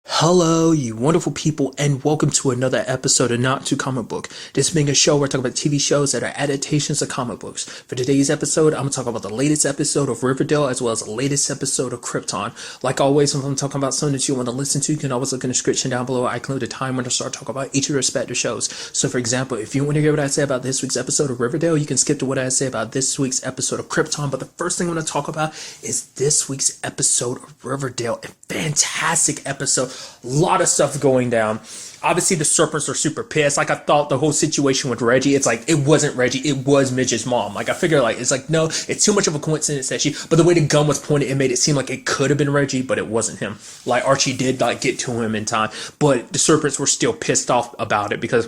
Hello, you wonderful people, and welcome to another episode of Not Too Comic Book. This being a show where I talk about TV shows that are adaptations of comic books. For today's episode, I'm going to talk about the latest episode of Riverdale as well as the latest episode of Krypton. Like always, when I'm talking about something that you want to listen to, you can always look in the description down below. I include a time when I start talking about each of the respective shows. So, for example, if you want to hear what I say about this week's episode of Riverdale, you can skip to what I say about this week's episode of Krypton. But the first thing I want to talk about is this week's episode of Riverdale. A fantastic episode. A lot of stuff going down. Obviously, the Serpents are super pissed. Like, I thought the whole situation with Reggie, it's like, it wasn't Reggie, it was Midge's mom. Like, I figure, like, it's like, no, it's too much of a coincidence that but the way the gun was pointed, it made it seem like it could have been Reggie, but it wasn't him. Like, Archie did, like, get to him in time, but the Serpents were still pissed off about it because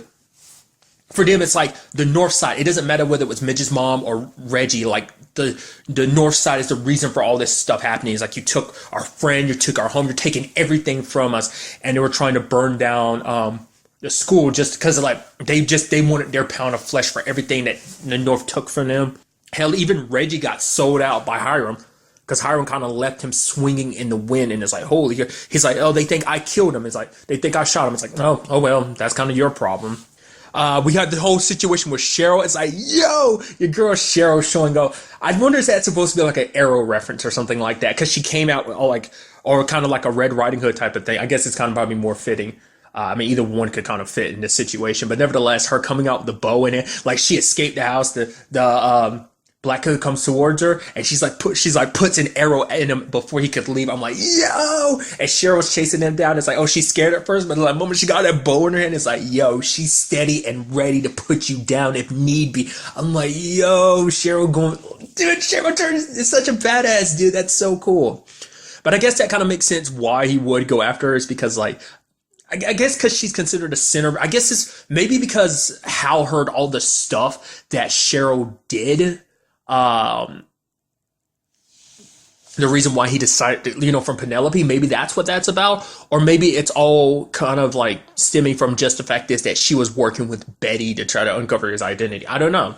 for them, it's like the north side. It doesn't matter whether it was Midge's mom or Reggie. Like, the north side is the reason for all this stuff happening. It's like, you took our friend, you took our home, you're taking everything from us, and they were trying to burn down the school just because of, like, they wanted their pound of flesh for everything that the north took from them. Hell, even Reggie got sold out by Hiram because Hiram kind of left him swinging in the wind, and it's like, holy, he's like, oh, they think I killed him. It's like, they think I shot him. It's like, oh well, that's kind of your problem. We had the whole situation with Cheryl. It's like, yo, your girl Cheryl showing up. I wonder if that's supposed to be like an Arrow reference or something like that, because she came out with or kind of like a Red Riding Hood type of thing. I guess it's kind of probably more fitting. I mean, either one could kind of fit in this situation, but nevertheless, her coming out with the bow in it, like she escaped the house. The Black Hood comes towards her, and she's like puts an arrow in him before he could leave. I'm like, yo! And Cheryl's chasing them down. It's like, oh, she's scared at first, but like, the moment she got that bow in her hand, it's like, yo, she's steady and ready to put you down if need be. I'm like, yo, Cheryl going, dude, Cheryl turns is such a badass, dude. That's so cool. But I guess that kind of makes sense why he would go after her, is because, like, I guess because she's considered a sinner. I guess it's maybe because Hal heard all the stuff that Cheryl did. The reason why he decided, from Penelope, maybe that's what that's about. Or maybe it's all kind of like stemming from just the fact is that she was working with Betty to try to uncover his identity. I don't know.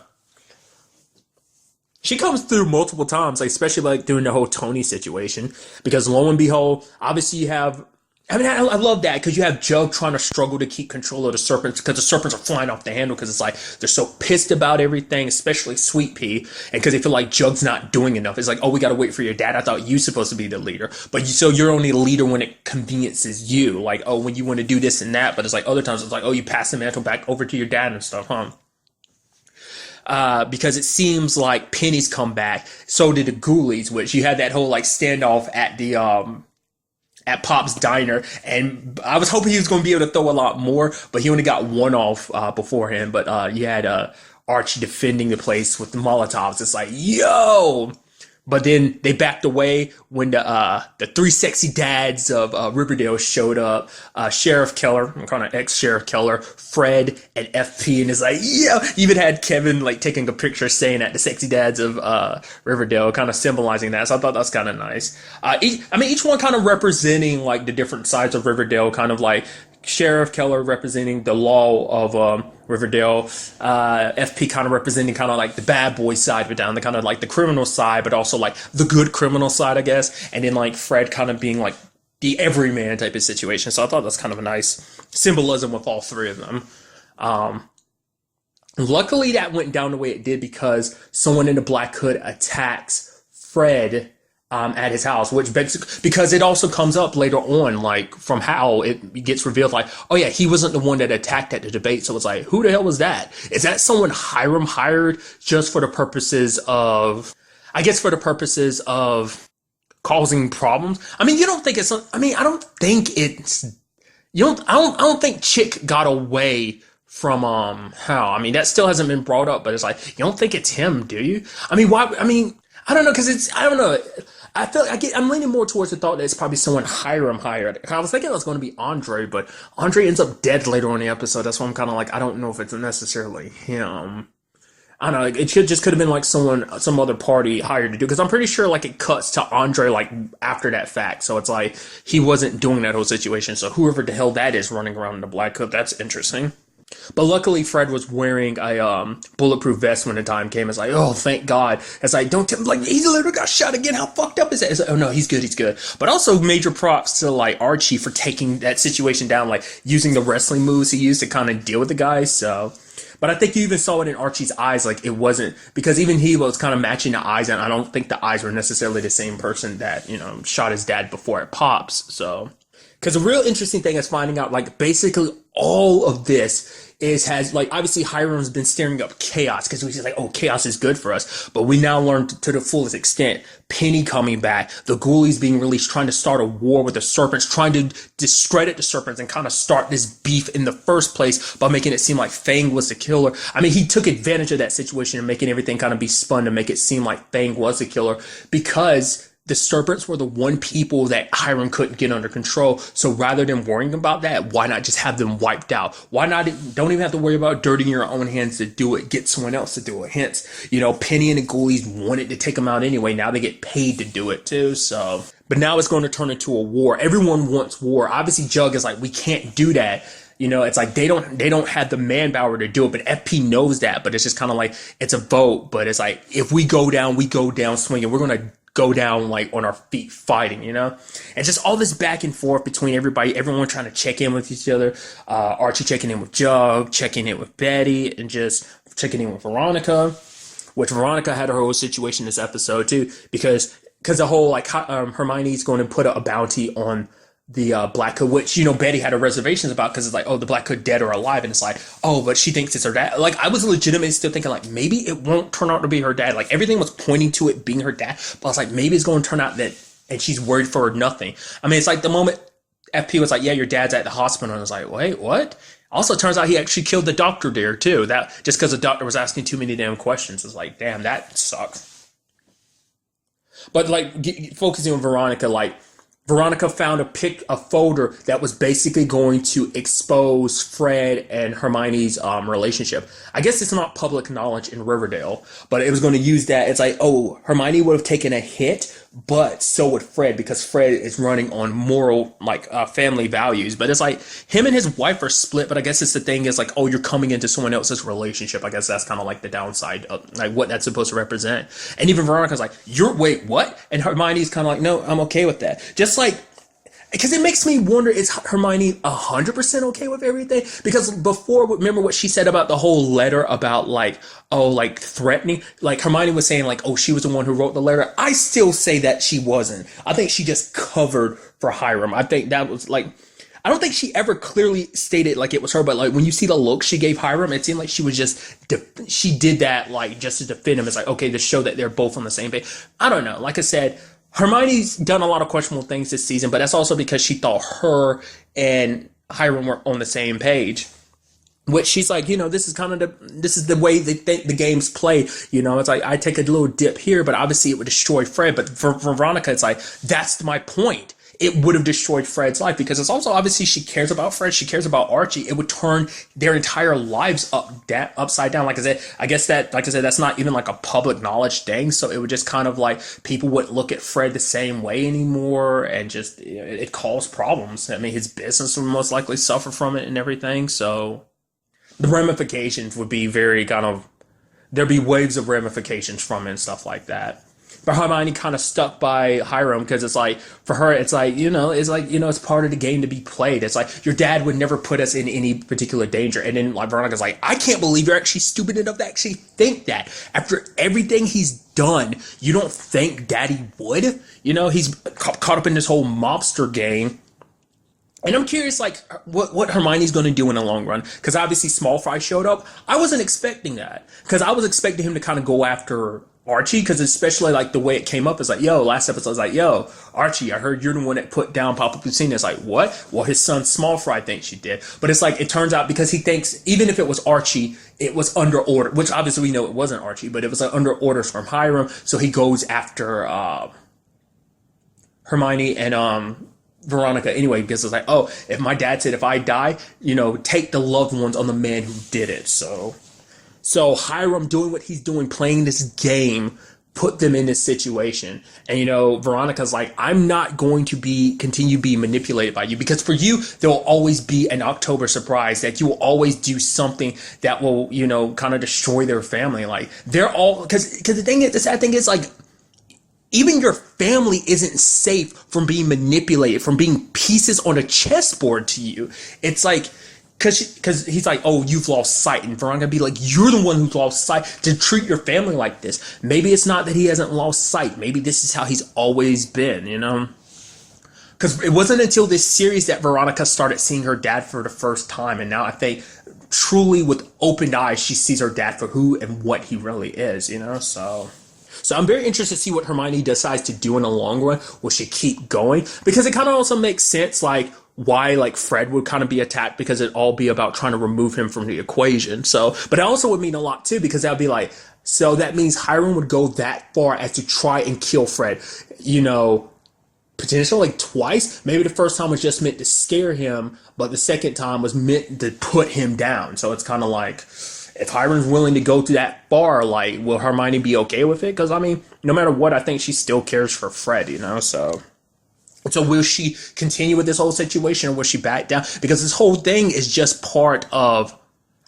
She comes through multiple times, like, especially like during the whole Tony situation, because lo and behold, obviously you have, I love that, because you have Jug trying to struggle to keep control of the Serpents, because the Serpents are flying off the handle, because it's like they're so pissed about everything, especially Sweet Pea, and because they feel like Jug's not doing enough. It's like, oh, we got to wait for your dad. I thought you were supposed to be the leader, but so you're only a leader when it conveniences you, like, oh, when you want to do this and that. But it's like other times it's like, oh, you pass the mantle back over to your dad and stuff, huh? Because it seems like Penny's come back. So did the Ghoulies, which you had that whole like standoff at the at Pop's Diner, and I was hoping he was going to be able to throw a lot more, but he only got one off beforehand. But you had Archie defending the place with the Molotovs. It's like, yo! But then they backed away when the three sexy dads of Riverdale showed up. Sheriff Keller, I'm calling it ex-Sheriff Keller, Fred, and FP, and it's like, yeah. Even had Kevin like taking a picture saying that the sexy dads of Riverdale, kind of symbolizing that. So I thought that's kind of nice. Each one kind of representing like the different sides of Riverdale, kind of like Sheriff Keller representing the law of Riverdale, FP kind of representing kind of like the bad boy side of it down, the kind of like the criminal side, but also like the good criminal side, I guess. And then like Fred kind of being like the everyman type of situation. So I thought that's kind of a nice symbolism with all three of them. Luckily that went down the way it did, because someone in the Black Hood attacks Fred at his house, which because it also comes up later on, like from how it gets revealed, like, oh yeah, he wasn't the one that attacked at the debate. So it's like, who the hell was that? Is that someone Hiram hired just for the purposes of, I guess, for the purposes of causing problems? I mean, you don't think it's, I mean, I don't think it's, I don't think Chick got away from Hal. I mean, that still hasn't been brought up, but it's like, you don't think it's him, do you? I mean, why? I mean, I don't know, because I don't know. I'm leaning more towards the thought that it's probably someone Hiram hired. I was thinking it was going to be Andre, but Andre ends up dead later on in the episode. That's why I'm kind of like, I don't know if it's necessarily him. I don't know. It could have been like some other party hired to do, because I'm pretty sure like it cuts to Andre like after that fact. So it's like he wasn't doing that whole situation. So whoever the hell that is running around in the Black Hood, that's interesting. But luckily, Fred was wearing a bulletproof vest when the time came. It's like, oh, thank God. It's like, don't tell him, like, he literally got shot again. How fucked up is that? It's like, oh no, he's good, he's good. But also major props to like Archie for taking that situation down, like using the wrestling moves he used to kind of deal with the guy. So, but I think you even saw it in Archie's eyes, like it wasn't, because even he was kind of matching the eyes, and I don't think the eyes were necessarily the same person that, shot his dad before it pops. So, because the real interesting thing is finding out, like, basically all of this has, like, obviously Hiram's been stirring up chaos because he's like, oh, chaos is good for us. But we now learn to the fullest extent, Penny coming back, the Ghoulies being released, trying to start a war with the Serpents, trying to discredit the Serpents and kind of start this beef in the first place by making it seem like Fang was the killer. I mean, he took advantage of that situation and making everything kind of be spun to make it seem like Fang was the killer, because the Serpents were the one people that Hiram couldn't get under control. So rather than worrying about that, why not just have them wiped out? Why not? Don't even have to worry about dirtying your own hands to do it. Get someone else to do it. Hence, Penny and the Ghoulies wanted to take them out anyway. Now they get paid to do it too. So, but now it's going to turn into a war. Everyone wants war. Obviously, Jug is like, we can't do that. It's like they don't have the manpower to do it, but FP knows that. But it's just kind of like, it's a vote. But it's like, if we go down swinging. We're going to go down like on our feet fighting, and just all this back and forth between everyone trying to check in with each other. Archie checking in with Jug, checking in with Betty, and just checking in with Veronica, which Veronica had her whole situation this episode too, because the whole like Hermione's going to put a bounty on the Black Hood, which Betty had her reservations about, because it's like, oh, the Black Hood dead or alive, and it's like, oh, but she thinks it's her dad. Like, I was legitimately still thinking like, maybe it won't turn out to be her dad. Like, everything was pointing to it being her dad, but I was like, maybe it's going to turn out that, and she's worried for nothing. I mean, it's like the moment FP was like, yeah, your dad's at the hospital, and I was like, wait, what? Also, it turns out he actually killed the doctor there too. That just because the doctor was asking too many damn questions. It's like, damn, that sucks. But like, focusing on Veronica, like, Veronica found a folder that was basically going to expose Fred and Hermione's relationship. I guess it's not public knowledge in Riverdale, but it was going to use that. It's like, oh, Hermione would have taken a hit, but so would Fred, because Fred is running on moral, like, family values. But it's like, him and his wife are split, but I guess it's the thing is like, oh, you're coming into someone else's relationship. I guess that's kind of like the downside of like what that's supposed to represent. And even Veronica's like, wait, what? And Hermione's kind of like, no, I'm okay with that. Just like, because it makes me wonder, is Hermione 100% okay with everything? Because before, remember what she said about the whole letter about like, oh, like threatening? Like Hermione was saying like, oh, she was the one who wrote the letter. I still say that she wasn't. I think she just covered for Hiram. I think that was like, I don't think she ever clearly stated like it was her, but like when you see the look she gave Hiram, it seemed like she was just, she did that like just to defend him. It's like, okay, to show that they're both on the same page. I don't know. Like I said, Hermione's done a lot of questionable things this season, but that's also because she thought her and Hiram were on the same page. Which she's like, this is kind of this is the way they think the game's play. It's like, I take a little dip here, but obviously it would destroy Fred. But for Veronica, it's like, that's my point. It would have destroyed Fred's life, because it's also obviously she cares about Fred, she cares about Archie. It would turn their entire lives upside down. Like I said, I guess that, like I said, that's not even like a public knowledge thing. So it would just kind of like, people wouldn't look at Fred the same way anymore, and just it caused problems. I mean, his business would most likely suffer from it and everything. So the ramifications would be very kind of, there'd be waves of ramifications from it and stuff like that. But Hermione kind of stuck by Hiram, because it's like, for her, it's like, it's part of the game to be played. It's like, your dad would never put us in any particular danger. And then like Veronica's like, I can't believe you're actually stupid enough to actually think that. After everything he's done, you don't think Daddy would? He's caught up in this whole mobster game. And I'm curious, like, what Hermione's going to do in the long run. Because obviously Small Fry showed up. I wasn't expecting that. Because I was expecting him to kind of go after Archie, because especially like the way it came up is like, yo, last episode I was like, yo, Archie, I heard you're the one that put down Papa Puccini. It's like, what? Well, his son Small Fry thinks you did. But it's like, it turns out because he thinks, even if it was Archie, it was under order, which obviously we know it wasn't Archie, but it was like under orders from Hiram. So he goes after Hermione and Veronica anyway, because it's like, oh, if my dad said if I die, take the loved ones on the man who did it. So Hiram doing what he's doing, playing this game put them in this situation. And Veronica's like, I'm not going to continue being manipulated by you, because for you there will always be an October surprise, that you will always do something that will kind of destroy their family. Like, they're all, because the sad thing is, like, even your family isn't safe from being manipulated, from being pieces on a chessboard to you. It's like, because he's like, oh, you've lost sight. And Veronica be like, you're the one who's lost sight to treat your family like this. Maybe it's not that he hasn't lost sight. Maybe this is how he's always been, Because it wasn't until this series that Veronica started seeing her dad for the first time. And now I think truly with open eyes, she sees her dad for who and what he really is, So I'm very interested to see what Hermione decides to do in the long run. Will she keep going? Because it kind of also makes sense, like, why, like, Fred would kind of be attacked, because it'd all be about trying to remove him from the equation. So, but it also would mean a lot too, because that would be like, so that means Hiram would go that far as to try and kill Fred, potentially like twice. Maybe the first time was just meant to scare him, but the second time was meant to put him down. So it's kind of like, if Hiram's willing to go to that far, like, will Hermione be okay with it? Because, I mean, no matter what, I think she still cares for Fred, So will she continue with this whole situation, or will she back down? Because this whole thing is just part of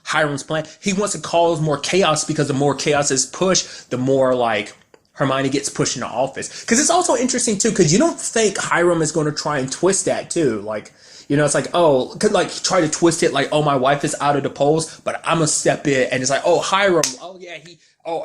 Hiram's plan. He wants to cause more chaos, because the more chaos is pushed, the more, like, Hermione gets pushed into office. Because it's also interesting, too, because you don't think Hiram is going to try and twist that, too. Like, it's like, oh, could, like, try to twist it like, oh, my wife is out of the polls, but I'm going to step in. And it's like, oh, Hiram, oh, yeah,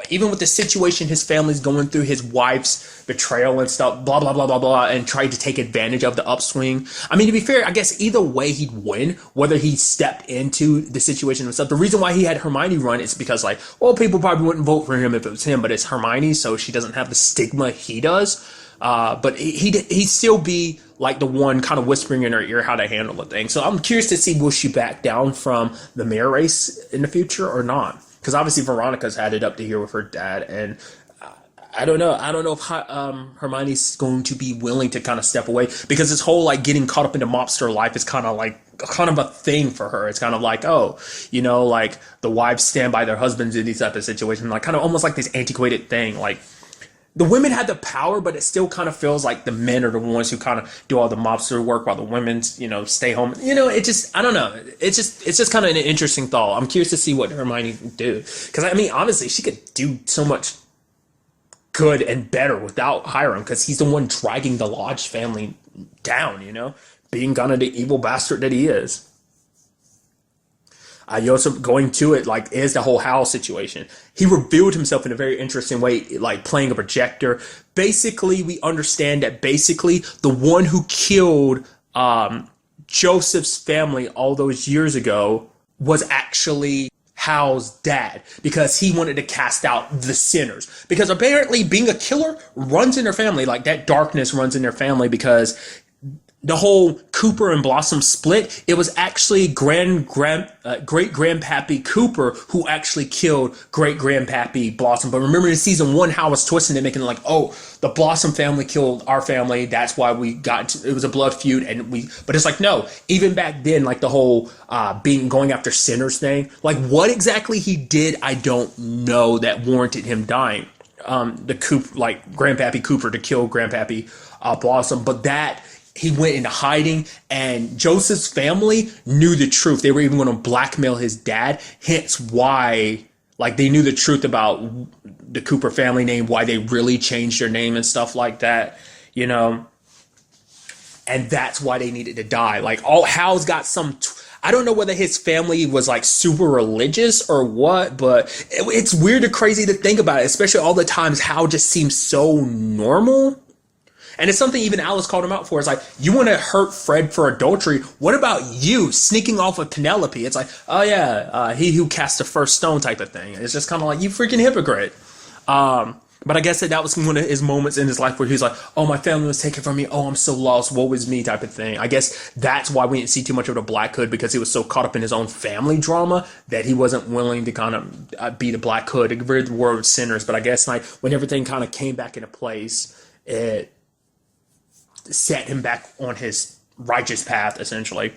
even with the situation his family's going through, his wife's betrayal and stuff, blah, blah, blah, blah, blah, and tried to take advantage of the upswing. I mean, to be fair, I guess either way he'd win, whether he stepped into the situation himself. The reason why he had Hermione run is because, like, well, people probably wouldn't vote for him if it was him, but it's Hermione, so she doesn't have the stigma he does. But he'd still be like the one kind of whispering in her ear how to handle the thing. So I'm curious to see, will she back down from the mayor race in the future or not? Because obviously Veronica's had it up to here with her dad, and I don't know. I don't know if Hermione's going to be willing to kind of step away, because this whole, like, getting caught up into mobster life is kind of a thing for her. It's kind of like, oh, like, the wives stand by their husbands in these type of situations, like, kind of almost like this antiquated thing. Like, the women had the power, but it still kind of feels like the men are the ones who kind of do all the mobster work while the women, stay home. It just, I don't know. It's just kind of an interesting thought. I'm curious to see what Hermione can do. Because, I mean, honestly, she could do so much good and better without Hiram, because he's the one dragging the Lodge family down, being kind of the evil bastard that he is. You also going to it, like, is the whole Hal situation. He revealed himself in a very interesting way, like playing a projector. Basically, we understand that the one who killed Joseph's family all those years ago was actually Hal's dad, because he wanted to cast out the sinners. Because apparently being a killer runs in their family, like that darkness runs in their family, because the whole Cooper and Blossom split, it was actually great-grandpappy Cooper who actually killed great-grandpappy Blossom. But remember in season 1, how it was twisting it, making it like, oh, the Blossom family killed our family, that's why we got it was a blood feud, but it's like, no, even back then, like, the whole going after sinners thing, like, what exactly he did, I don't know, that warranted him dying. Grandpappy Cooper to kill Grandpappy Blossom, but that he went into hiding, and Joseph's family knew the truth. They were even going to blackmail his dad, hence why, like, they knew the truth about the Cooper family name, why they really changed their name and stuff like that, and that's why they needed to die. Like, Hal's got I don't know whether his family was, like, super religious or what, but it's weird or crazy to think about it, especially all the times Hal just seems so normal. And it's something even Alice called him out for. It's like, you want to hurt Fred for adultery? What about you sneaking off with Penelope? It's like, oh yeah, he who cast the first stone type of thing. It's just kind of like, you freaking hypocrite. But I guess that was one of his moments in his life where he was like, oh, my family was taken from me. Oh, I'm so lost. Woe is me type of thing. I guess that's why we didn't see too much of the Black Hood, because he was so caught up in his own family drama that he wasn't willing to kind of be the Black Hood, to rid the world of sinners. But I guess, like, when everything kind of came back into place, it set him back on his righteous path, essentially.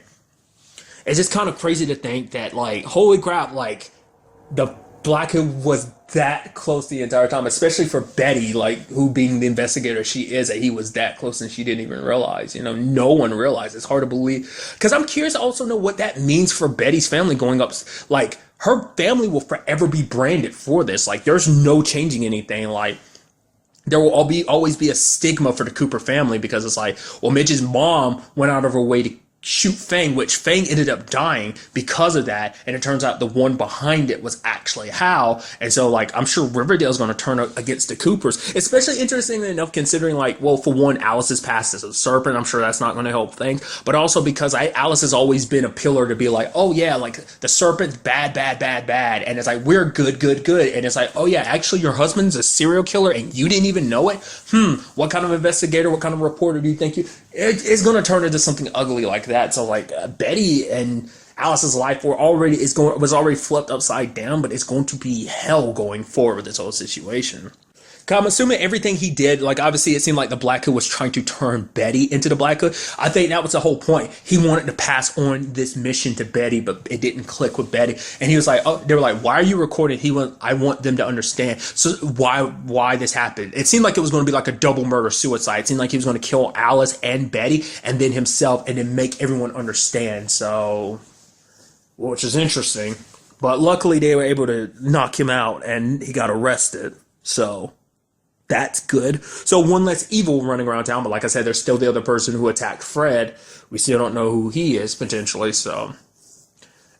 It's just kind of crazy to think that, like, holy crap, like, the Black Hood was that close the entire time, especially for Betty, like who being the investigator she is, that he was that close and she didn't even realize. No one realized. It's hard to believe because I'm curious to also know what that means for Betty's family going up. Like her family will forever be branded for this. Like there's no changing anything. Like there will always be a stigma for the Cooper family because it's like, well, Mitch's mom went out of her way to shoot Fang, which Fang ended up dying because of that, and it turns out the one behind it was actually Hal, and so like I'm sure Riverdale's going to turn against the Coopers, especially interestingly enough considering like, well, for one, Alice's past as a serpent, I'm sure that's not going to help things, but also because Alice has always been a pillar to be like, oh yeah, like the serpent's bad, and it's like, we're good, and it's like, oh yeah, actually your husband's a serial killer and you didn't even know it? What kind of investigator, what kind of reporter do you think it's going to turn into something ugly like that. So like Betty and Alice's life was already flipped upside down, but it's going to be hell going forward with this whole situation. I'm assuming everything he did, like obviously it seemed like the Black Hood was trying to turn Betty into the Black Hood. I think that was the whole point. He wanted to pass on this mission to Betty, but it didn't click with Betty. And he was like, oh, they were like, why are you recording? I want them to understand. So why this happened? It seemed like it was going to be like a double murder suicide. It seemed like he was going to kill Alice and Betty and then himself and then make everyone understand. So, which is interesting. But luckily they were able to knock him out and he got arrested. So that's good. So one less evil running around town, but like I said, there's still the other person who attacked Fred. We still don't know who he is, potentially, so.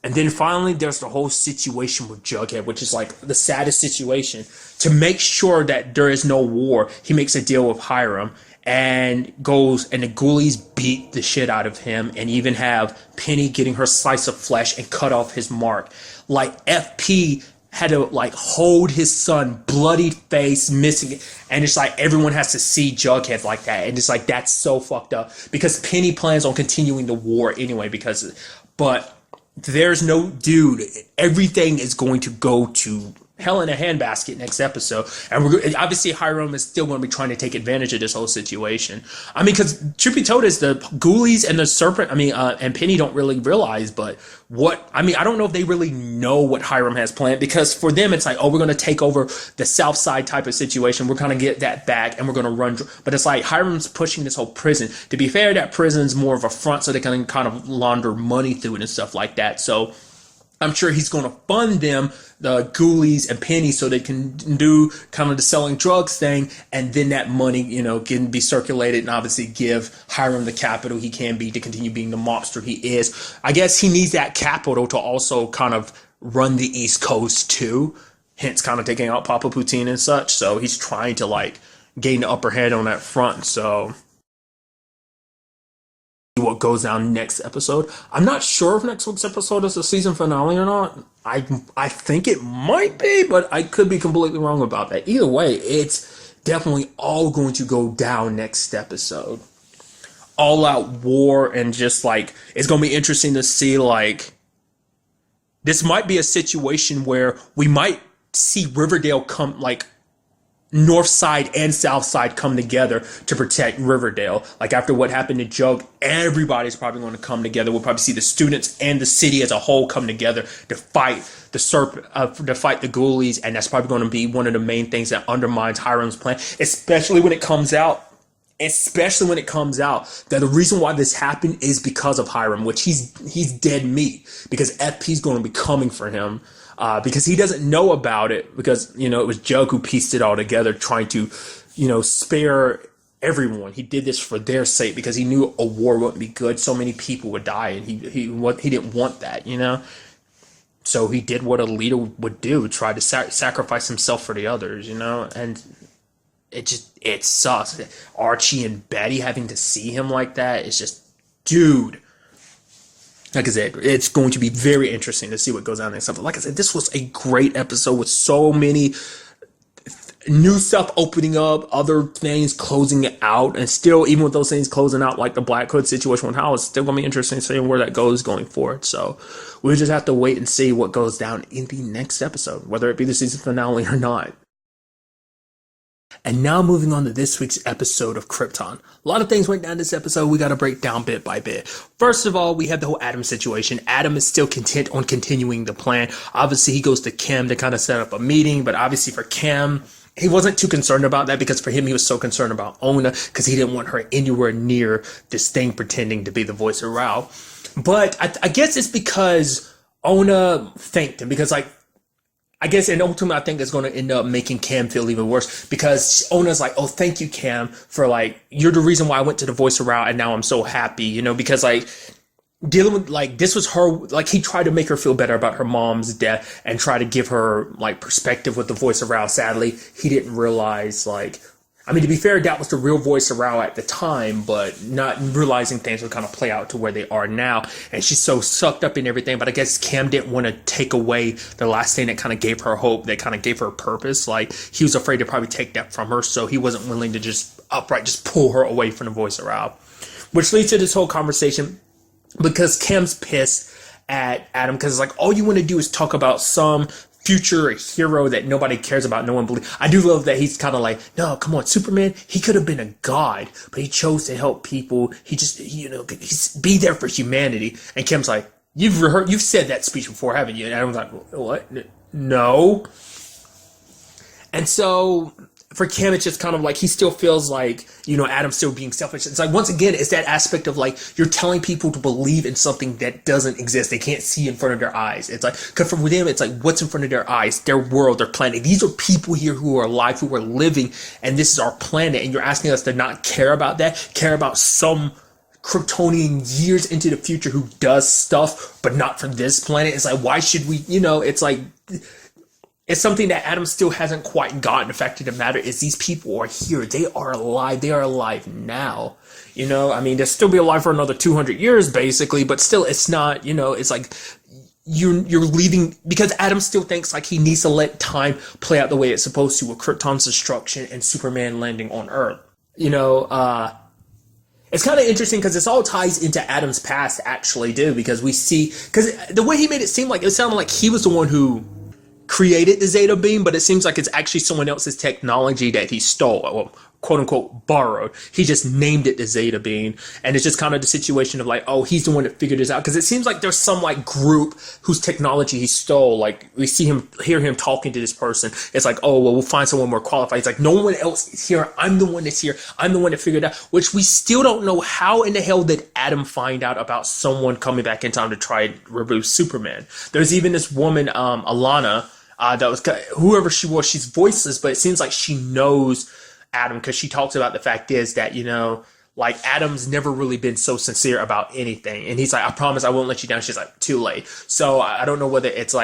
And then finally, there's the whole situation with Jughead, which is like the saddest situation. To make sure that there is no war, he makes a deal with Hiram and goes, and the ghoulies beat the shit out of him and even have Penny getting her slice of flesh and cut off his mark. Like FP had to like hold his son, bloody face, missing it, and it's like everyone has to see Jughead like that, and it's like that's so fucked up because Penny plans on continuing the war anyway but there's no dude. Everything is going to go to hell in a handbasket next episode, and obviously Hiram is still going to be trying to take advantage of this whole situation. I mean, because truth be told, is the ghoulies and the serpent, and Penny don't really realize, but I don't know if they really know what Hiram has planned, because for them it's like, oh, we're going to take over the South Side type of situation, we're going to get that back, and we're going to run, but it's like Hiram's pushing this whole prison. To be fair, that prison's more of a front so they can kind of launder money through it and stuff like that, so I'm sure he's going to fund them, the ghoulies and Penny, so they can do kind of the selling drugs thing, and then that money, can be circulated and obviously give Hiram the capital he can be to continue being the mobster he is. I guess he needs that capital to also kind of run the East Coast too, hence kind of taking out Papa Poutine and such, so he's trying to like gain the upper hand on that front, so what goes down next episode. I'm not sure if next week's episode is the season finale or not. I think it might be, but I could be completely wrong about that. Either way, it's definitely all going to go down next episode. All out war, and just like it's going to be interesting to see, like this might be a situation where we might see Riverdale come, like North Side and South Side come together to protect Riverdale. Like after what happened to Jug, everybody's probably going to come together. We'll probably see the students and the city as a whole come together to fight the to fight the ghoulies, and that's probably going to be one of the main things that undermines Hiram's plan, especially when it comes out that the reason why this happened is because of Hiram, which he's dead meat, because FP's going to be coming for him. Because he doesn't know about it, because, it was Jug who pieced it all together, trying to, spare everyone. He did this for their sake, because he knew a war wouldn't be good. So many people would die, and he didn't want that, So he did what a leader would do, try to sacrifice himself for the others, and it sucks. Archie and Betty having to see him like that, it's just, dude. Like I said, it's going to be very interesting to see what goes on next episode. Like I said, this was a great episode with so many new stuff opening up, other things closing it out, and still, even with those things closing out, like the Black Hood situation with Hal, it's still going to be interesting seeing where that goes going forward. So we'll just have to wait and see what goes down in the next episode, whether it be the season finale or not. And now moving on to this week's episode of Krypton. A lot of things went down this episode. We got to break down bit by bit. First of all, we have the whole Adam situation. Adam is still content on continuing the plan. Obviously, he goes to Kim to kind of set up a meeting, but obviously for Kim, he wasn't too concerned about that because for him, he was so concerned about Ona because he didn't want her anywhere near this thing pretending to be the voice of Rao. But I guess it's because Ona thanked him because I guess, and ultimately, I think it's going to end up making Cam feel even worse because Ona's like, oh, thank you, Cam, for you're the reason why I went to the voice of Rao and now I'm so happy, because dealing with this was her, he tried to make her feel better about her mom's death and try to give her perspective with the voice of Rao. Sadly, he didn't realize to be fair, that was the real voice of Rao at the time, but not realizing things would kind of play out to where they are now. And she's so sucked up in everything. But I guess Cam didn't want to take away the last thing that kind of gave her hope, that kind of gave her purpose. He was afraid to probably take that from her. So he wasn't willing to just pull her away from the voice of Rao. Which leads to this whole conversation because Cam's pissed at Adam because all you want to do is talk about some future hero that nobody cares about, no one believes. I do love that he's kind of no, come on, Superman, he could have been a god, but he chose to help people. He just, he's be there for humanity. And Kim's like, you've said that speech before, haven't you? And Adam's like, what? No. And so for Kim, it's just kind of he still feels Adam's still being selfish. It's once again, it's that aspect of you're telling people to believe in something that doesn't exist. They can't see in front of their eyes. It's because for them, it's what's in front of their eyes, their world, their planet. These are people here who are alive, who are living, and this is our planet. And you're asking us to not care about that, care about some Kryptonian years into the future who does stuff, but not for this planet. It's why should we, it's something that Adam still hasn't quite gotten. The fact of the matter is these people are here. They are alive. They are alive now. They'll still be alive for another 200 years, basically, but still it's not, it's you're leaving because Adam still thinks he needs to let time play out the way it's supposed to with Krypton's destruction and Superman landing on Earth. It's kind of interesting because this all ties into Adam's past, actually, too, because the way he made it seem it sounded like he was the one who created the Zeta beam, but it seems like it's actually someone else's technology that he stole, or quote unquote borrowed. He just named it the Zeta beam, and it's just kind of the situation of oh, he's the one that figured this out, because it seems like there's some group whose technology he stole. We hear him talking to this person. It's oh, well, we'll find someone more qualified. It's no one else is here. I'm the one that's here. I'm the one that figured it out, which we still don't know how in the hell did Adam find out about someone coming back in time to try and remove Superman. There's even this woman, Alana, that was whoever she was. She's voiceless, but it seems like she knows Adam because she talks about the fact is that Adam's never really been so sincere about anything, and he's I promise I won't let you down. She's too late. So I don't know whether it's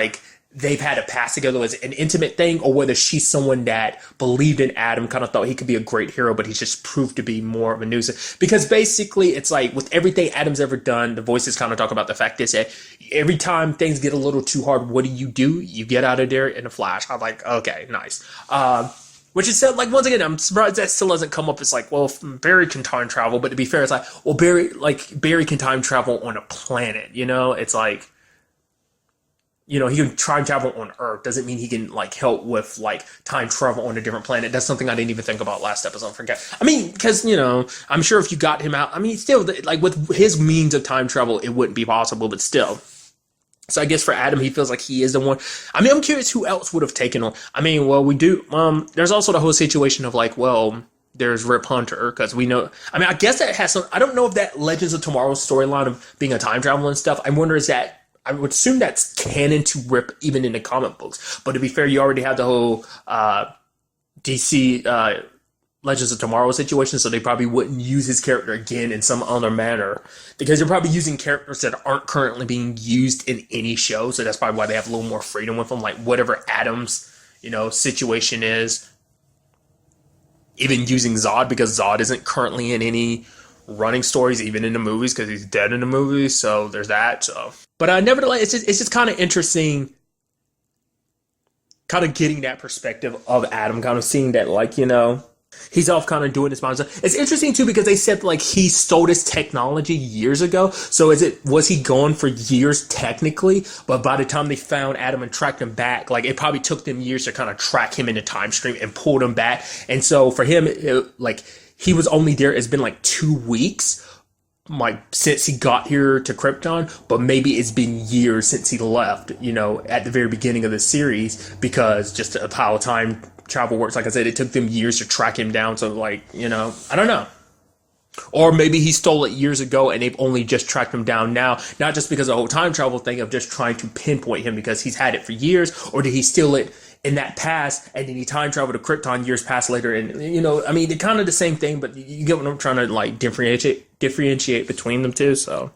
they've had a past together as an intimate thing, or whether she's someone that believed in Adam, kind of thought he could be a great hero, but he's just proved to be more of a nuisance. Because basically, it's with everything Adam's ever done, the voices kind of talk about the fact is that every time things get a little too hard, what do? You get out of there in a flash. I'm okay, nice. Which is once again, I'm surprised that still doesn't come up. It's well, Barry can time travel, but to be fair, it's well, Barry can time travel on a planet. It's he can time travel on Earth. Doesn't mean he can help with time travel on a different planet. That's something I didn't even think about last episode. Forget. Because I'm sure if you got him out, still with his means of time travel, it wouldn't be possible. But still. So I guess for Adam, he feels like he is the one. I'm curious who else would have taken on. Well, we do. There's also the whole situation of there's Rip Hunter, because we know. I guess that has some. I don't know if that Legends of Tomorrow storyline of being a time traveler and stuff. I wonder is that. I would assume that's canon to Rip even in the comic books. But to be fair, you already have the whole DC Legends of Tomorrow situation, so they probably wouldn't use his character again in some other manner, because they're probably using characters that aren't currently being used in any show. So that's probably why they have a little more freedom with them, whatever Adam's situation is. Even using Zod, because Zod isn't currently in any running stories, even in the movies, because he's dead in the movies. So there's that. So, but nevertheless, it's just kind of interesting, kind of getting that perspective of Adam, kind of seeing that He's off kind of doing his own stuff. It's interesting too because they said like he stole this technology years ago. So was he gone for years technically? But by the time they found Adam and tracked him back, like it probably took them years to kind of track him in the time stream and pulled him back. And so for him, like he was only there. It's been like 2 weeks. Like since he got here to Krypton, but maybe it's been years since he left, at the very beginning of the series, because just of how time travel works. Like I said, it took them years to track him down. So like, I don't know. Or maybe he stole it years ago and they've only just tracked him down now. Not just because of the whole time travel thing of just trying to pinpoint him because he's had it for years. Or did he steal it in that past and then he time traveled to Krypton years past later? And, I mean, they're kind of the same thing, but you get what I'm trying to like differentiate between them two. So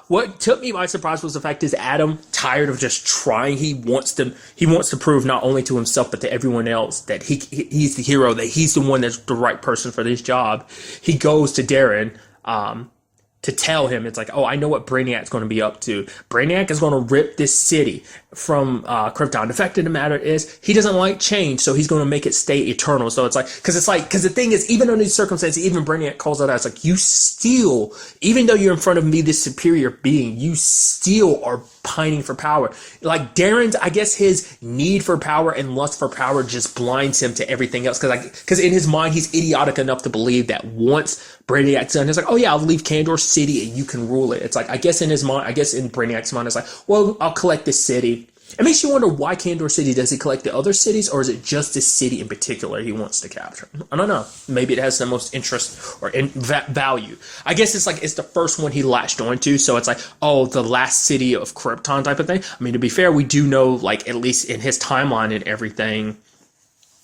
what took me by surprise was the fact is Adam, tired of just trying, he wants to prove not only to himself but to everyone else that he's the hero, that he's the one that's the right person for this job. He goes to Darren to tell him, it's like, oh, I know what Brainiac's going to be up to. Brainiac is going to rip this city from Krypton. The fact of the matter is, he doesn't like change, so he's going to make it stay eternal. So it's like, because the thing is, even under these circumstances, even Brainiac calls it out. It's like, you still, even though you're in front of me, this superior being, you still are pining for power. Like Darren's, I guess his need for power and lust for power just blinds him to everything else. Because in his mind, he's idiotic enough to believe that once Brainiac's done, he's like, oh yeah, I'll leave Kandor City and you can rule it. It's like, I guess in Brainiac's mind, it's like, well, I'll collect this city. It makes you wonder why Kandor City. Does he collect the other cities, or is it just this city in particular he wants to capture? I don't know. Maybe it has the most interest or value. I guess it's the first one he latched onto, so it's like, oh, the last city of Krypton type of thing. I mean, to be fair, we do know, like, at least in his timeline and everything,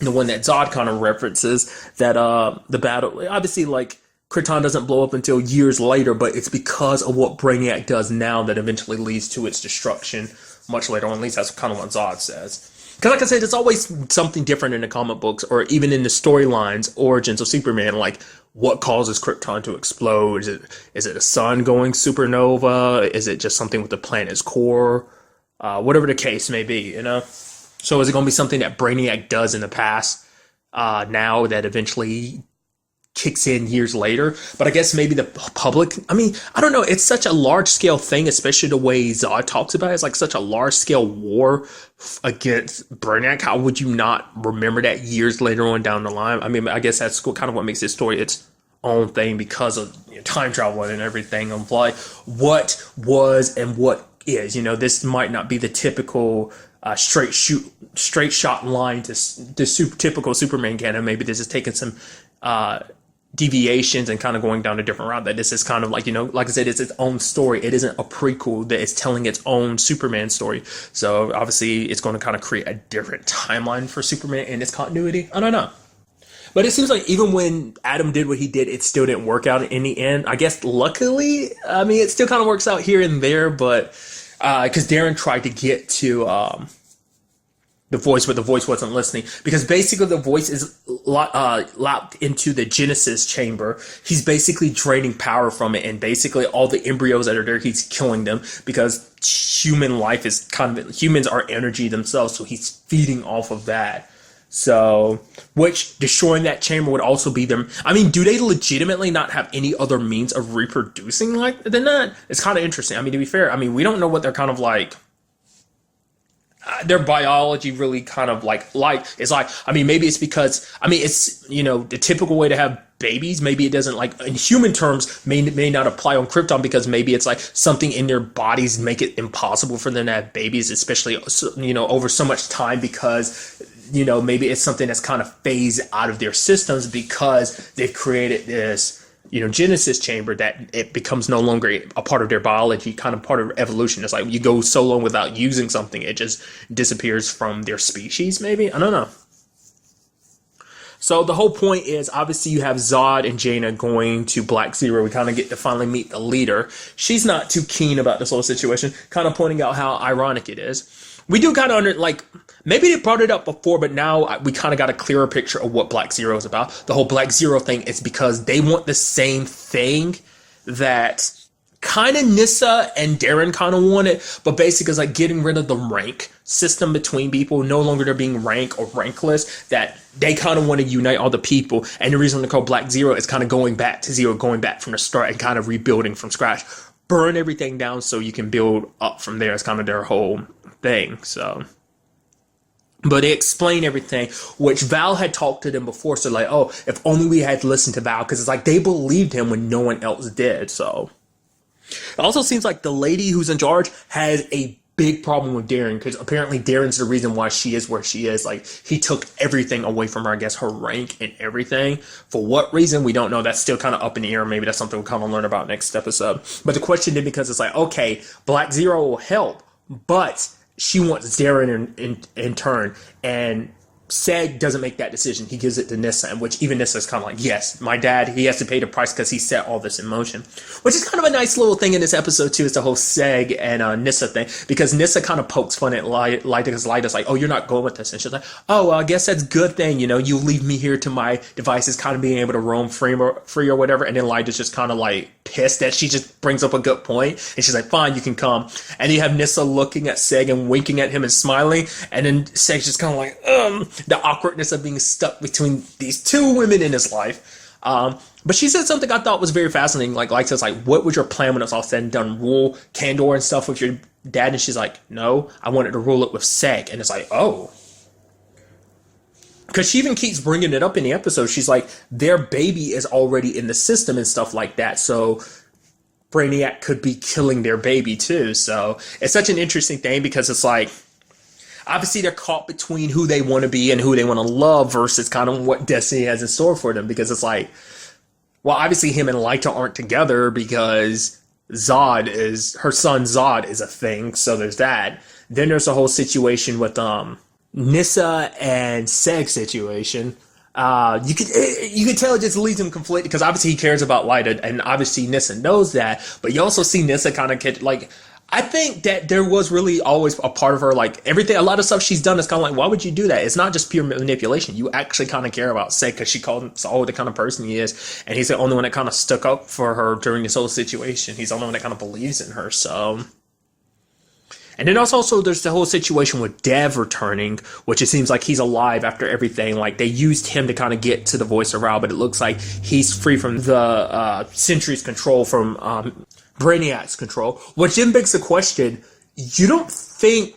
the one that Zod kind of references, that the battle, obviously, like, Krypton doesn't blow up until years later, but it's because of what Brainiac does now that eventually leads to its destruction much later on. At least that's kind of what Zod says. Because like I said, it's always something different in the comic books or even in the storylines, origins of Superman, like what causes Krypton to explode? Is it a sun going supernova? Is it just something with the planet's core? Whatever the case may be, So is it going to be something that Brainiac does in the past now that eventually kicks in years later? But I guess maybe the public, I mean, I don't know, it's such a large scale thing, especially the way Zod talks about it. It's like such a large scale war against Brainiac. How would you not remember that years later on down the line? I mean, I guess that's kind of what makes this story its own thing, because of time travel and everything, of like what was and what is. This might not be the typical straight shot line to typical Superman canon. Maybe this is taking some deviations and kind of going down a different route. That this is kind of like, like I said, it's its own story. It isn't a prequel that is telling its own Superman story. So obviously it's going to kind of create a different timeline for Superman in its continuity. I don't know. But it seems like even when Adam did what he did, it still didn't work out in the end. I guess luckily, I mean, it still kind of works out here and there, but because Darren tried to get to the voice, but the voice wasn't listening, because basically the voice is locked into the Genesis chamber. He's basically draining power from it, and basically all the embryos that are there, he's killing them, because human life is humans are energy themselves, so he's feeding off of that. So, which destroying that chamber would also be them. I mean, do they legitimately not have any other means of reproducing like than that? It's kind of interesting. I mean, to be fair, I mean, we don't know what they're kind of like. Their biology really kind of like it's like, I mean, maybe it's because, I mean, it's, the typical way to have babies. Maybe it doesn't, like, in human terms, may not apply on Krypton, because maybe it's like something in their bodies make it impossible for them to have babies, especially, over so much time, because, maybe it's something that's kind of phased out of their systems because they've created this, Genesis chamber, that it becomes no longer a part of their biology, kind of part of evolution. It's like you go so long without using something, it just disappears from their species, maybe? I don't know. So the whole point is, obviously you have Zod and Jaina going to Black Zero. We kind of get to finally meet the leader. She's not too keen about this whole situation, kind of pointing out how ironic it is. We do kind of maybe they brought it up before, but now we kind of got a clearer picture of what Black Zero is about. The whole Black Zero thing is because they want the same thing that kind of Nissa and Darren kind of want it, but basically it's like getting rid of the rank system between people, no longer there being rank or rankless, that they kind of want to unite all the people. And the reason they're called Black Zero is kind of going back to zero, going back from the start and kind of rebuilding from scratch. Burn everything down so you can build up from there. It's kind of their whole thing. So, but they explain everything, which Val had talked to them before. So like, oh, if only we had listened to Val, because it's like they believed him when no one else did. So it also seems like the lady who's in charge has a big problem with Darren, because apparently Darren's the reason why she is where she is. Like, he took everything away from her, I guess her rank and everything. For what reason, we don't know. That's still kind of up in the air. Maybe that's something we'll kind of learn about next episode. But the question is, because it's like, okay, Black Zero will help, but she wants Darren in turn, and Seg doesn't make that decision. He gives it to Nissa, in which even Nissa is kind of like, yes, my dad, he has to pay the price because he set all this in motion. Which is kind of a nice little thing in this episode, too, is the whole Seg and Nissa thing. Because Nissa kind of pokes fun at Lyta, because Lyta's like, oh, you're not going with this. And she's like, oh, well, I guess that's a good thing. You know, you leave me here to my devices, kind of being able to roam free or whatever. And then Lyta's just kind of like pissed that she just brings up a good point. And she's like, fine, you can come. And you have Nissa looking at Seg and winking at him and smiling. And then Seg's just kind of like, the awkwardness of being stuck between these two women in his life. But she said something I thought was very fascinating. Like says, like, what was your plan when it's all said and done? Rule Candor and stuff with your dad? And she's like, no, I wanted to rule it with Seg. And it's like, oh. Because she even keeps bringing it up in the episode. She's like, their baby is already in the system and stuff like that. So Brainiac could be killing their baby too. So it's such an interesting thing, because it's like, obviously they're caught between who they want to be and who they want to love versus kind of what destiny has in store for them. Because it's like, well, obviously him and Lyta aren't together because her son Zod is a thing. So there's that. Then there's a whole situation with Nissa and Seg situation. You could tell it just leaves him conflicted, because obviously he cares about Lyta, and obviously Nissa knows that. But you also see Nissa kind of like, I think that there was really always a part of her, like, everything, a lot of stuff she's done is kind of like, why would you do that? It's not just pure manipulation. You actually kind of care about Seg, because she called him Saul, the kind of person he is, and he's the only one that kind of stuck up for her during this whole situation. He's the only one that kind of believes in her, so. And then also there's the whole situation with Dev returning, which it seems like he's alive after everything. Like, they used him to kind of get to the voice of Ra, but it looks like he's free from the Sentry's control, from Brainiac's control, which then begs the question, you don't think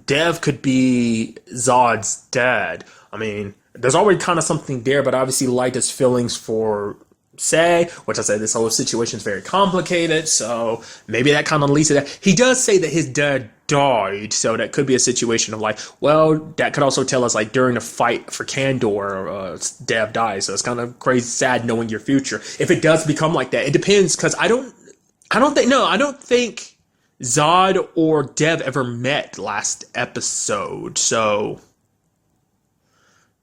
Dev could be Zod's dad? I mean, there's already kind of something there, but obviously Lyta's feelings for Seg, which I said this whole situation is very complicated, so maybe that kind of leads to that. He does say that his dad died, so that could be a situation of like, well, that could also tell us like during the fight for Candor, Dev dies, so it's kind of crazy sad knowing your future. If it does become like that, it depends, because I don't think Zod or Dev ever met last episode, so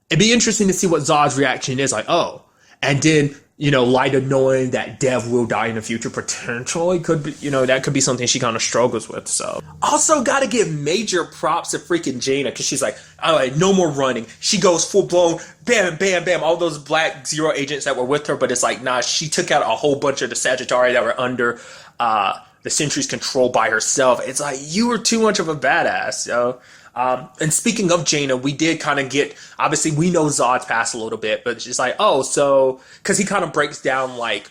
it'd be interesting to see what Zod's reaction is, like, oh, and then, you know, Lyta knowing that Dev will die in the future potentially could be, you know, that could be something she kind of struggles with. So also got to give major props to freaking Jaina, because she's like, all right, no more running. She goes full blown, bam, bam, bam, all those Black Zero agents that were with her, but it's like, nah, she took out a whole bunch of the Sagittari that were under the Sentry's control by herself. It's like, you were too much of a badass, yo. And speaking of Jaina, we did kind of get, obviously we know Zod's past a little bit, but it's just like, oh, so, because he kind of breaks down like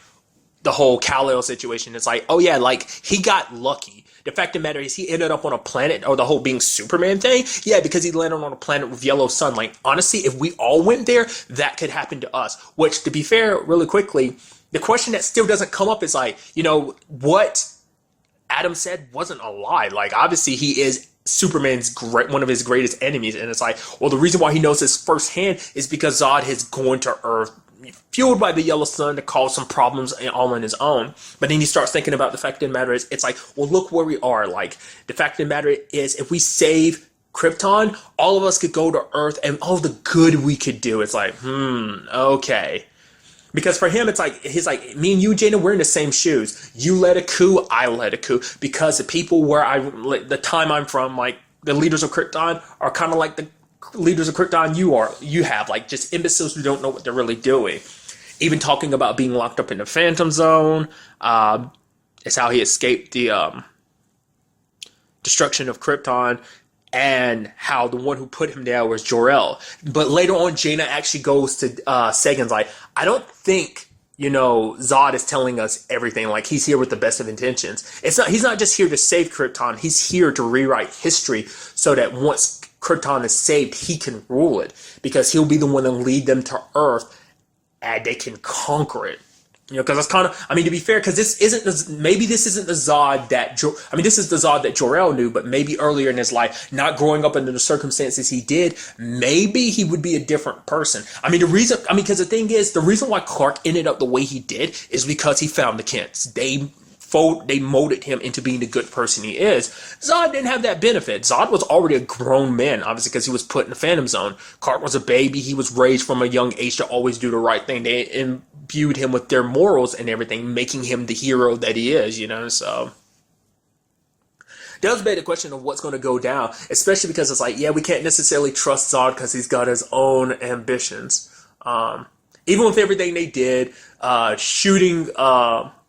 the whole Kal-El situation. It's like, oh yeah, like he got lucky. The fact of the matter is he ended up on a planet, or the whole being Superman thing. Yeah, because he landed on a planet with yellow sun. Like, honestly, if we all went there, that could happen to us. Which, to be fair, really quickly, the question that still doesn't come up is like, you know, what Adam said wasn't a lie. Like, obviously he is Superman's one of his greatest enemies, and it's like, well, the reason why he knows this firsthand is because Zod has gone to Earth fueled by the yellow sun to cause some problems all on his own. But then he starts thinking about the fact of the matter is, it's like, well, look where we are. Like, the fact of the matter is, if we save Krypton, all of us could go to Earth, and all the good we could do. It's like, okay. Because for him, it's like, he's like, me and you, Jaina, we're in the same shoes. You led a coup, I led a coup. Because the people the time I'm from, like, the leaders of Krypton are kind of like the leaders of Krypton you have. Like, just imbeciles who don't know what they're really doing. Even talking about being locked up in the Phantom Zone. It's how he escaped the destruction of Krypton, and how the one who put him there was Jor-El. But later on, Jaina actually goes to Sagan's like, I don't think, Zod is telling us everything. Like, he's here with the best of intentions. He's not just here to save Krypton. He's here to rewrite history so that once Krypton is saved, he can rule it, because he'll be the one to lead them to Earth and they can conquer it. Because that's kind of, to be fair, because this isn't the Zod that, this is the Zod that Jor-El knew, but maybe earlier in his life, not growing up under the circumstances he did, maybe he would be a different person. Because the thing is, the reason why Clark ended up the way he did is because he found the Kents. They molded him into being the good person he is. Zod didn't have that benefit. Zod was already a grown man, obviously, because he was put in the Phantom Zone. Clark was a baby. He was raised from a young age to always do the right thing. They imbued him with their morals and everything, making him the hero that he is, so... That does beg the question of what's going to go down, especially because it's like, we can't necessarily trust Zod because he's got his own ambitions. Even with everything they did, shooting...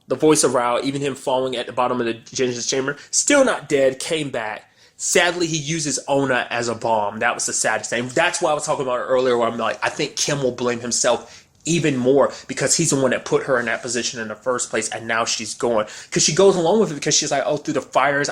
the voice of Rao, even him falling at the bottom of the Genesis chamber, still not dead, came back. Sadly, he uses Ona as a bomb. That was the saddest thing. That's why I was talking about it earlier, where I'm like, I think Kim will blame himself even more because he's the one that put her in that position in the first place, and now she's gone. Because she goes along with it because she's like, oh, through the fires,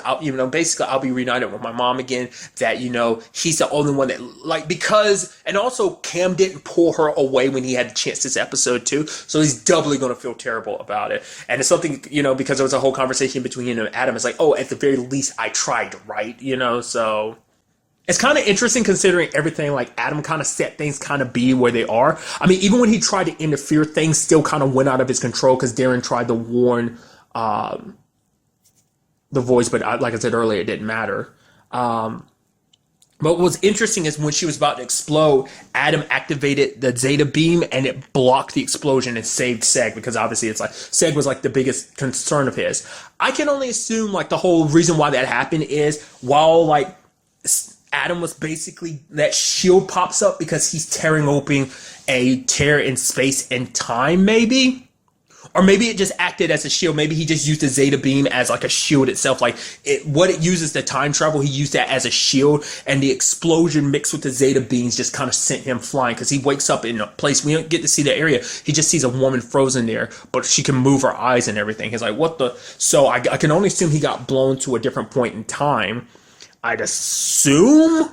basically I'll be reunited with my mom again. That, he's the only one that, because, and also Cam didn't pull her away when he had the chance this episode too, so he's doubly going to feel terrible about it. And it's something, because there was a whole conversation between him and Adam. It's like, oh, at the very least I tried, right? So... It's kind of interesting considering everything, like Adam kind of set things kind of be where they are. Even when he tried to interfere, things still kind of went out of his control because Darren tried to warn the voice, but like I said earlier, it didn't matter. But what was interesting is when she was about to explode, Adam activated the Zeta beam and it blocked the explosion and saved Seg, because obviously it's like Seg was like the biggest concern of his. I can only assume like the whole reason why that happened is while like Adam was basically, that shield pops up because he's tearing open a tear in space and time, maybe? Or maybe it just acted as a shield. Maybe he just used the Zeta beam as like a shield itself. Like what it uses to time travel, he used that as a shield, and the explosion mixed with the Zeta beams just kind of sent him flying, because he wakes up in a place, we don't get to see the area. He just sees a woman frozen there, but she can move her eyes and everything. He's like, what the? So I can only assume he got blown to a different point in time. I'd assume,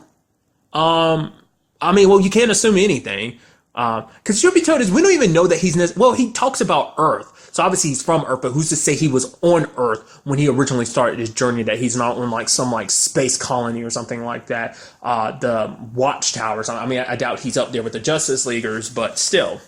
you can't assume anything, because truth be told is we don't even know that he talks about Earth, so obviously he's from Earth, but who's to say he was on Earth when he originally started his journey, that he's not on like some like space colony or something like that, the Watchtower or something. I doubt he's up there with the Justice Leaguers, but still,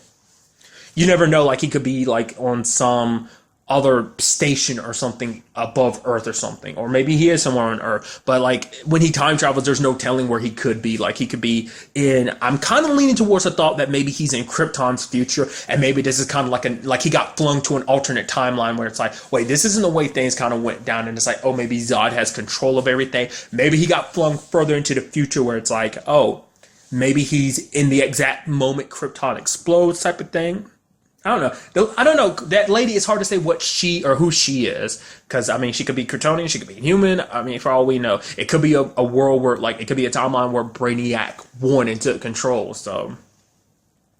you never know, like he could be like on some other station or something above Earth or something, or maybe he is somewhere on Earth, but like when he time travels, there's no telling where he could be. Like he could be in, I'm kind of leaning towards the thought that maybe he's in Krypton's future, and maybe this is kind of like he got flung to an alternate timeline where it's like, wait, this isn't the way things kind of went down, and it's like, oh, maybe Zod has control of everything. Maybe he got flung further into the future where it's like, oh, maybe he's in the exact moment Krypton explodes type of thing. I don't know. That lady, it's hard to say what she or who she is, because she could be Kryptonian, she could be human. For all we know, it could be a world where, like, it could be a timeline where Brainiac won and took control. So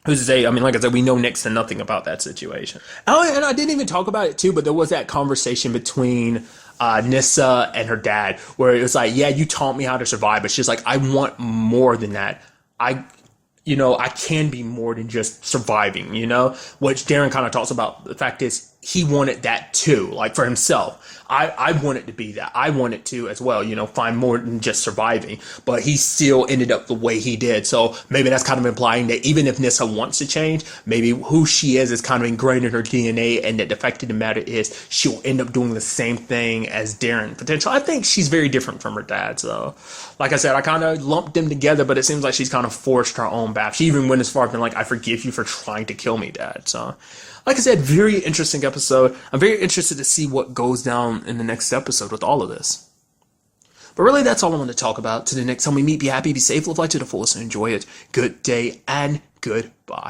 who's to say? Like I said, we know next to nothing about that situation. Oh, and I didn't even talk about it too, but there was that conversation between Nyssa and her dad, where it was like, yeah, you taught me how to survive, but she's like, I want more than that. I can be more than just surviving, which Darren kind of talks about. The fact is, he wanted that too, like for himself. I wanted to be that. I wanted to as well, find more than just surviving, but he still ended up the way he did. So maybe that's kind of implying that even if Nyssa wants to change, maybe who she is kind of ingrained in her DNA, and that the fact of the matter is she'll end up doing the same thing as Darren potentially. I think she's very different from her dad. So like I said, I kind of lumped them together, but it seems like she's kind of forced her own path. She even went as far as being like, I forgive you for trying to kill me, Dad. So like I said, very interesting episode. I'm very interested to see what goes down in the next episode with all of this. But really, that's all I want to talk about. To the next time we meet, be happy, be safe, live life to the fullest, and enjoy it. Good day and goodbye.